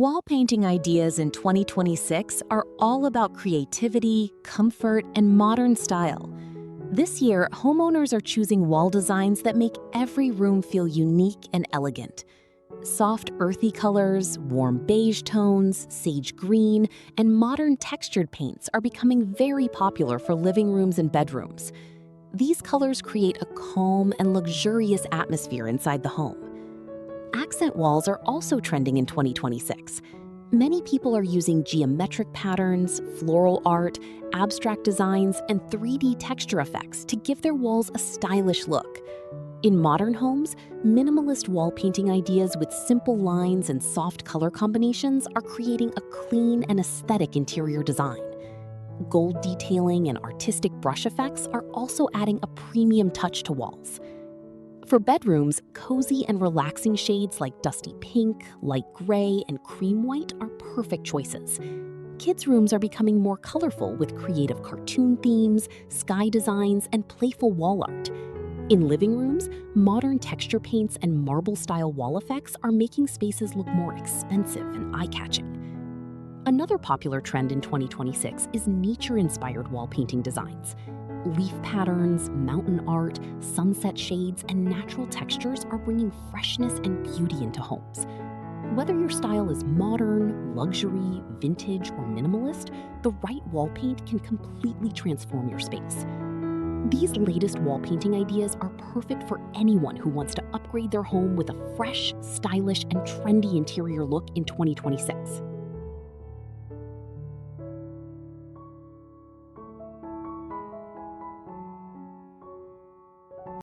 Wall painting ideas in 2026 are all about creativity, comfort, and modern style. This year, homeowners are choosing wall designs that make every room feel unique and elegant. Soft, earthy colors, warm beige tones, sage green, and modern textured paints are becoming very popular for living rooms and bedrooms. These colors create a calm and luxurious atmosphere inside the home. Accent walls are also trending in 2026. Many people are using geometric patterns, floral art, abstract designs, and 3D texture effects to give their walls a stylish look. In modern homes, minimalist wall painting ideas with simple lines and soft color combinations are creating a clean and aesthetic interior design. Gold detailing and artistic brush effects are also adding a premium touch to walls. For bedrooms, cozy and relaxing shades like dusty pink, light gray, and cream white are perfect choices. Kids' rooms are becoming more colorful with creative cartoon themes, sky designs, and playful wall art. In living rooms, modern texture paints and marble-style wall effects are making spaces look more expensive and eye-catching. Another popular trend in 2026 is nature-inspired wall painting designs. Leaf patterns, mountain art, sunset shades, and natural textures are bringing freshness and beauty into homes. Whether your style is modern, luxury, vintage, or minimalist, the right wall paint can completely transform your space. These latest wall painting ideas are perfect for anyone who wants to upgrade their home with a fresh, stylish, and trendy interior look in 2026.